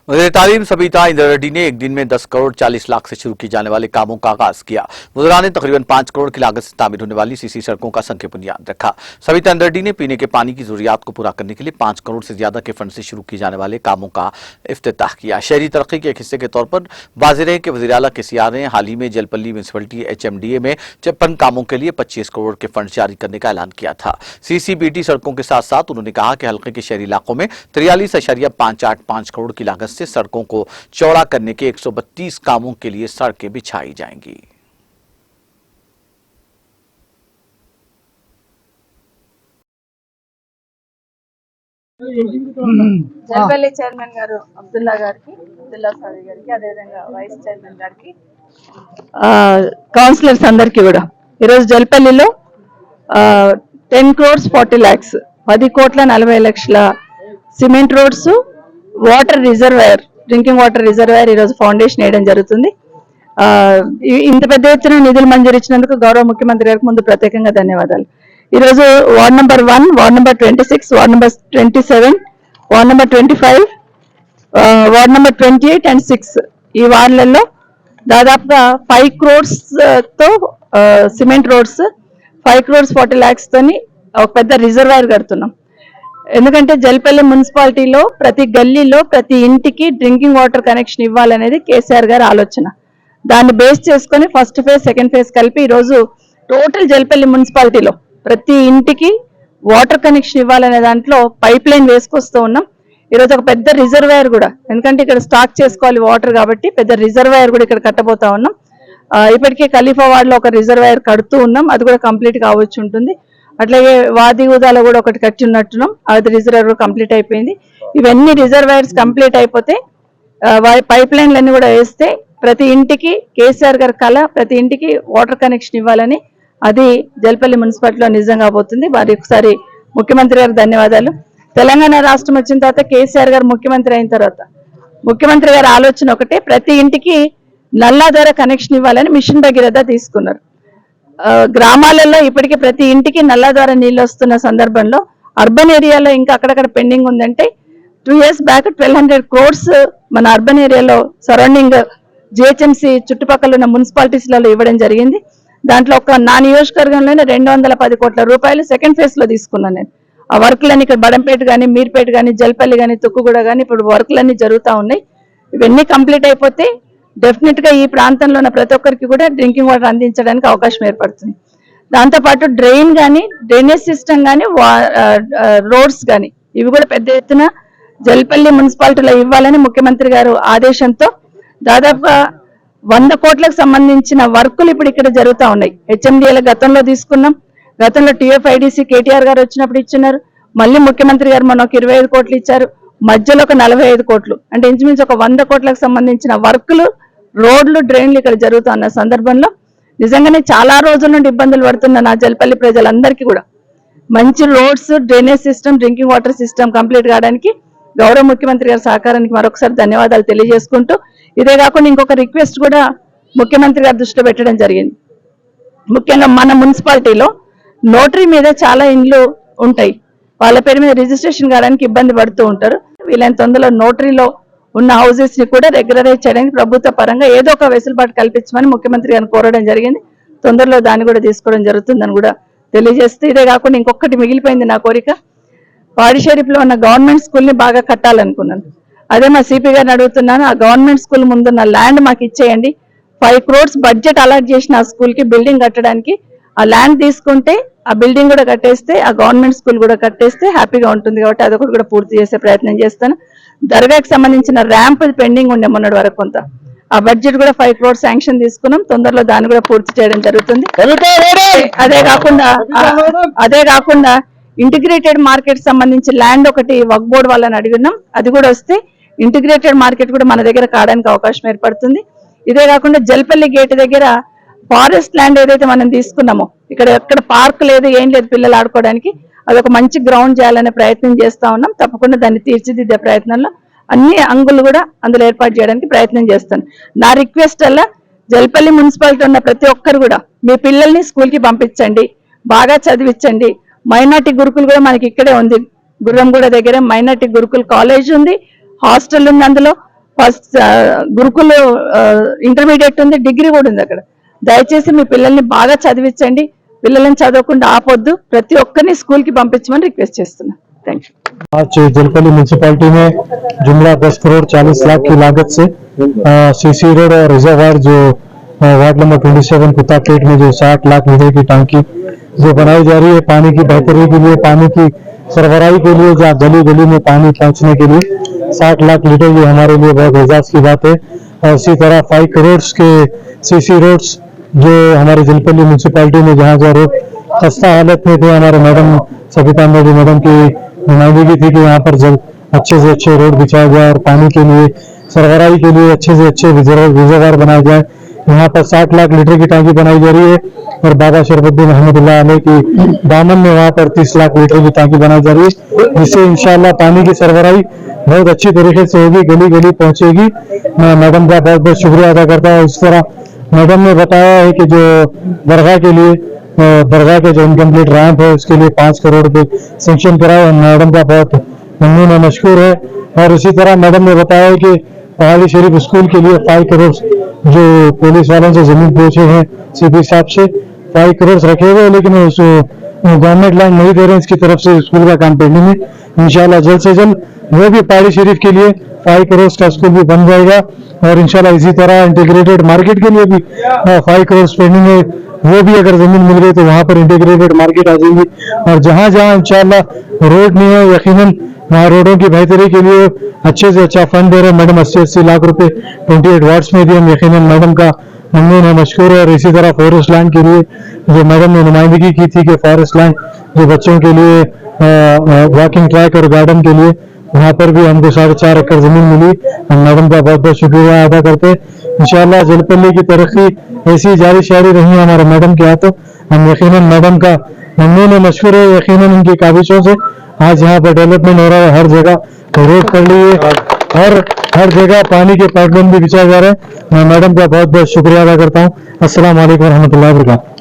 वज़ीर तालीम सबिता इंद्र रेड्डी ने एक दिन में 10 करोड़ 40 लाख से शुरू किए जाने वाले कामों का आगाज किया। वज़ीरा ने तकरीबन 5 करोड़ की लागत से तामीर होने वाली सीसी सड़कों का संख्या बुनियाद रखा। सबिता इंद्र रेड्डी ने पीने के पानी की जरूरियात को पूरा करने के लिए 5 करोड़ से ज्यादा के फंड से शुरू किए जाने वाले कामों का इफ्तिताह किया। शहरी तरक्की के एक हिस्से के तौर पर वाज़ेह है कि वज़ीर आला KCR ने हाल ही में जलपल्ली म्यूनिसिपलिटी HMDA में 56 कामों के लिए 25 करोड़ के फंड जारी करने का ऐलान किया था। CCBT सड़कों के साथ साथ उन्होंने कहा कि हल्के के शहरी इलाकों में 43.585 करोड़ की लागत से सड़कों को चौड़ा करने के 132 कामों के लिए सड़कें बिछाई जाएंगी। జల్పల్లి చైర్మన్ గారు అబ్దుల్లా గారికి, అబ్దుల్లా సాది గారికి, అదేవిధంగా వైస్ చైర్మన్ గారికి, కౌన్సిలర్స్ అందరికి కూడా ఈరోజు జల్పల్లిలో 10 crores 40 lakhs 10 కోట్ల 40 లక్షల cement roads, water reservoir, drinking water reservoir ఈరోజు ఫౌండేషన్ వేయడం జరుగుతుంది. ఇంత పెద్ద ఎత్తున నిధులు మంజూరు ఇచ్చినందుకు గౌరవ ముఖ్యమంత్రి గారికి ముందు ప్రత్యేకంగా ధన్యవాదాలు. ఈరోజు ward number 1, ward number 26, ward number 27, ward number 25, ward number 28 and 6 ఈ వార్డులలో దాదాపుగా 5 crores తో సిమెంట్ రోడ్స్, 5 crores 40 lakhs తోని ఒక పెద్ద రిజర్వాయర్ కడుతున్నాం. ఎందుకంటే జల్పల్లి మున్సిపాలిటీలో ప్రతి గల్లీలో ప్రతి ఇంటికి డ్రింకింగ్ వాటర్ కనెక్షన్ ఇవ్వాలనేది KCR గారి ఆలోచన. దాన్ని బేస్ చేసుకొని ఫస్ట్ ఫేజ్, సెకండ్ ఫేజ్ కలిపి ఈరోజు టోటల్ జల్పల్లి మున్సిపాలిటీలో ప్రతి ఇంటికి వాటర్ కనెక్షన్ ఇవ్వాలనే దాంట్లో పైప్ లైన్ వేసుకొస్తూ ఉన్నాం. ఈరోజు ఒక పెద్ద రిజర్వాయర్ కూడా, ఎందుకంటే ఇక్కడ స్టాక్ చేసుకోవాలి వాటర్ కాబట్టి పెద్ద రిజర్వాయర్ కూడా ఇక్కడ కట్టబోతా ఉన్నాం. ఇప్పటికే ఖలీఫా వార్డ్ లో ఒక రిజర్వాయర్ కడుతూ ఉన్నాం, అది కూడా కంప్లీట్ కావచ్చు ఉంటుంది. అట్లాగే వాదిగూదాలో కూడా ఒకటి కట్టి ఉన్నట్టున్నాం, అది రిజర్వాయర్ కంప్లీట్ అయిపోయింది. ఇవన్నీ రిజర్వాయర్స్ కంప్లీట్ అయిపోతే పైప్ లైన్లన్నీ కూడా వేస్తే ప్రతి ఇంటికి KCR గారి కళ, ప్రతి ఇంటికి వాటర్ కనెక్షన్ ఇవ్వాలని, అది జల్పల్లి మున్సిపాలిటీలో నిజంగా పోతుంది. మరి ఒకసారి ముఖ్యమంత్రి గారికి ధన్యవాదాలు. తెలంగాణ రాష్ట్రం వచ్చిన తర్వాత KCR గారు ముఖ్యమంత్రి అయిన తర్వాత ముఖ్యమంత్రి గారి ఆలోచన ఒకటే, ప్రతి ఇంటికి నల్లా ద్వారా కనెక్షన్ ఇవ్వాలని మిషన్ భగీరథ తీసుకున్నారు. గ్రామాలలో ఇప్పటికీ ప్రతి ఇంటికి నల్లా ద్వారా నీళ్ళు వస్తున్న సందర్భంలో అర్బన్ ఏరియాలో ఇంకా అక్కడక్కడ పెండింగ్ ఉందంటే 2 years బ్యాక్ 1200 crores మన అర్బన్ ఏరియాలో సరౌండింగ్ GHMC చుట్టుపక్కల ఉన్న మున్సిపాలిటీస్లలో ఇవ్వడం జరిగింది. దాంట్లో ఒక నా నియోజకవర్గంలోనే 210 కోట్ల రూపాయలు సెకండ్ ఫేజ్ లో తీసుకున్నాను నేను. ఆ వర్క్లన్నీ ఇక్కడ బడంపేట కానీ, మీర్పేట కానీ, జల్పల్లి కానీ, తుక్కుగూడ కానీ ఇప్పుడు వర్క్లన్నీ జరుగుతూ ఉన్నాయి. ఇవన్నీ కంప్లీట్ అయిపోతే డెఫినెట్ గా ఈ ప్రాంతంలో ఉన్న ప్రతి ఒక్కరికి కూడా డ్రింకింగ్ వాటర్ అందించడానికి అవకాశం ఏర్పడుతుంది. దాంతోపాటు డ్రైన్ కానీ, డ్రైనేజ్ సిస్టమ్ కానీ, రోడ్స్ కానీ ఇవి కూడా పెద్ద ఎత్తున జల్పల్లి మున్సిపాలిటీలో ఇవ్వాలని ముఖ్యమంత్రి గారు ఆదేశంతో దాదాపుగా 100 కోట్లకు సంబంధించిన వర్కులు ఇప్పుడు ఇక్కడ జరుగుతూ ఉన్నాయి. HMDA గతంలో తీసుకున్నాం, గతంలో TFIDC KTR గారు వచ్చినప్పుడు ఇచ్చినారు, మళ్ళీ ముఖ్యమంత్రి గారు మొన్న ఒక 25 కోట్లు ఇచ్చారు, మధ్యలో ఒక 45 కోట్లు, అంటే ఇంచుమించు ఒక 100 కోట్లకు సంబంధించిన వర్కులు, రోడ్లు, డ్రైన్లు ఇక్కడ జరుగుతున్న సందర్భంలో నిజంగానే చాలా రోజుల నుండి ఇబ్బందులు పడుతున్న నా జల్పల్లి ప్రజలందరికీ కూడా మంచి roads, drainage system, drinking water system complete కావడానికి గౌరవ ముఖ్యమంత్రి గారి సహకారానికి మరొకసారి ధన్యవాదాలు తెలియజేసుకుంటూ, ఇదే కాకుండా ఇంకొక రిక్వెస్ట్ కూడా ముఖ్యమంత్రి గారి దృష్టిలో పెట్టడం జరిగింది. ముఖ్యంగా మన మున్సిపాలిటీలో నోటరీ మీద చాలా ఇండ్లు ఉంటాయి, వాళ్ళ పేరు మీద రిజిస్ట్రేషన్ కావడానికి ఇబ్బంది పడుతూ ఉంటారు. వీళ్ళని తొందరలో నోటరీలో ఉన్న హౌసెస్ ని కూడా రెగ్యులరైజ్ చేయడానికి ప్రభుత్వ పరంగా ఏదో ఒక వెసులుబాటు కల్పించమని ముఖ్యమంత్రి గారిని కోరడం జరిగింది. తొందరలో దాన్ని కూడా తీసుకోవడం జరుగుతుందని కూడా తెలియజేస్తూ, ఇదే కాకుండా ఇంకొకటి మిగిలిపోయింది నా కోరిక. పాడిషేరిలో ఉన్న గవర్నమెంట్ స్కూల్ ని బాగా కట్టాలనుకున్నాను. అదే మా CP గారిని అడుగుతున్నాను, ఆ గవర్నమెంట్ స్కూల్ ముందున్న ల్యాండ్ మాకు ఇచ్చేయండి. 5 crores బడ్జెట్ అలాట్ చేసిన ఆ స్కూల్ కి బిల్డింగ్ కట్టడానికి ఆ ల్యాండ్ తీసుకుంటే ఆ బిల్డింగ్ కూడా కట్టేస్తే, ఆ గవర్నమెంట్ స్కూల్ కూడా కట్టేస్తే హ్యాపీగా ఉంటుంది. కాబట్టి అదొకటి కూడా పూర్తి చేసే ప్రయత్నం చేస్తాను. దర్గాకి సంబంధించిన ర్యాంప్ పెండింగ్ ఉండే మొన్నటి వరకు కొంత, ఆ బడ్జెట్ కూడా 5 crores శాంక్షన్ తీసుకున్నాం, తొందరలో దాన్ని కూడా పూర్తి చేయడం జరుగుతుంది. అదే కాకుండా ఇంటిగ్రేటెడ్ మార్కెట్ సంబంధించి ల్యాండ్ ఒకటి వక్ బోర్డ్ వాళ్ళని అడిగినాం, అది కూడా వస్తే ఇంటిగ్రేటెడ్ మార్కెట్ కూడా మన దగ్గర కావడానికి అవకాశం ఏర్పడుతుంది. ఇదే కాకుండా జల్పల్లి గేట్ దగ్గర ఫారెస్ట్ ల్యాండ్ ఏదైతే మనం తీసుకున్నామో, ఇక్కడ ఎక్కడ పార్క్ లేదు, ఏం లేదు పిల్లలు ఆడుకోవడానికి, అదొక మంచి గ్రౌండ్ చేయాలనే ప్రయత్నం చేస్తా ఉన్నాం. తప్పకుండా దాన్ని తీర్చిదిద్దే ప్రయత్నంలో అన్ని అంగులు కూడా అందులో ఏర్పాటు చేయడానికి ప్రయత్నం చేస్తాను. నా రిక్వెస్ట్ అలా జల్పల్లి మున్సిపాలిటీ ఉన్న ప్రతి ఒక్కరు కూడా మీ పిల్లల్ని స్కూల్ కి పంపించండి, బాగా చదివించండి. మైనార్టీ గురుకులు కూడా మనకి ఇక్కడే ఉంది, గుర్రంగూడ దగ్గర మైనార్టీ గురుకుల్ కాలేజ్ ఉంది, హాస్టల్ ఉంది, అందులో ఫస్ట్ గురుకుల్ ఇంటర్మీడియట్ ఉంది, డిగ్రీ కూడా ఉంది అక్కడ. దయచేసి మీ పిల్లల్ని బాగా చదివించండి, పిల్లల్ని చదవకుండా ఆపొద్దు, ప్రతి ఒక్కరిని స్కూల్ కి పంపించమని రిక్వెస్ట్ చేస్తున్నా. Thank you. आज जलपल्ली म्यूनसिपालिटी में जुमला 10 करोड़ 40 लाख की लागत से सीसी रोड और रिजर्वायर जो वार्ड नंबर 27 कुत्तापेट में जो 60 लाख लीटर की टंकी जो बनाई जा रही है पानी की बेहतरी के लिए, पानी की सरबराही के लिए, जहाँ गली गली में पानी पहुंचने के लिए 60 लाख लीटर, ये हमारे लिए बहुत एजाज की बात है। और इसी तरह 5 करोड़ के सीसी रोड्स जो हमारे जलपल्ली म्यूनसिपालिटी में जहाँ जहाँ रोड खस्ता हालत में थे, हमारे मैडम सविता मैडम की नुमाइंदगी थी कि यहाँ पर जल्द अच्छे से अच्छे रोड बिछाया जाए और पानी के लिए सरबराही के लिए अच्छे से अच्छे रिजर्वायर बनाया जाए। यहाँ पर 60 लाख लीटर की टंकी बनाई जा रही है और बाबा शरफुद्दीन अहमदुल्लाह अलैह की दामन में वहाँ पर 30 लाख लीटर की टंकी बनाई जा रही है, जिससे इंशाल्लाह पानी की सरबराही बहुत अच्छी तरीके से होगी, गली गली पहुंचेगी। मैं मैडम का बहुत बहुत शुक्रिया अदा करता हूँ। इस तरह मैडम ने बताया है कि जो दरगाह के लिए दरगाह के जो इनकम्प्लीट रैंप है उसके लिए 5 करोड़ रुपए सेंक्शन कराए, मैडम का बहुत ममनून और मशकूर है। और इसी तरह मैडम ने बताया कि पहाड़ी शरीफ स्कूल के लिए 5 करोड़ जो पुलिस वालों से जमीन पूछे हैं सीपी साहब से 5 करोड़ रखे हुए, लेकिन उस गवर्नमेंट लैंड नहीं दे रहे हैं, इसकी तरफ से स्कूल का काम पेंडिंग है। इंशाल्लाह जल्द से जल्द वो भी पहाड़ी शरीफ के लिए 5 करोड़ का स्कूल भी बन जाएगा। और इंशाल्लाह इसी तरह इंटीग्रेटेड मार्केट के लिए भी 5 करोड़ पेंडिंग है, वो भी अगर जमीन मिल गई तो वहां पर इंटीग्रेटेड मार्केट आ जाएगी। और जहां जहां इंशाल्लाह रोड नहीं है, यकीनन वहाँ रोडों की बेहतरी के लिए अच्छे से अच्छा फंड दे रहे हैं मैडम। 80-80 लाख रुपए 28 वार्ड्स में भी हम यकीनन मैडम का ममनून है, मशकूर है। और इसी तरह फॉरेस्ट लैंड के लिए जो मैडम ने नुमाइंदगी की थी कि फॉरेस्ट लैंड जो बच्चों के लिए वॉकिंग ट्रैक और गार्डन के लिए, वहाँ पर भी हमको 4.5 एकड़ जमीन मिली। हम मैडम का बहुत बहुत शुक्रिया अदा करते हैं। इंशाल्लाह जलपल्ली की तरक्की ऐसी जारी शारी रही हमारे मैडम के हाथों। हम यकीनन मैडम का ममनून है, मशहूर है। यकीनन उनकी काविशों से आज यहाँ पर डेवलपमेंट हो रहा है, हर जगह रोड कर ली है और हर जगह पानी के पाइपलाइन भी बिछाए जा रहे हैं। मैं मैडम का बहुत बहुत शुक्रिया अदा करता हूँ। अस्सलाम वालेकुम रहमतुल्लाहि व बरकातहू।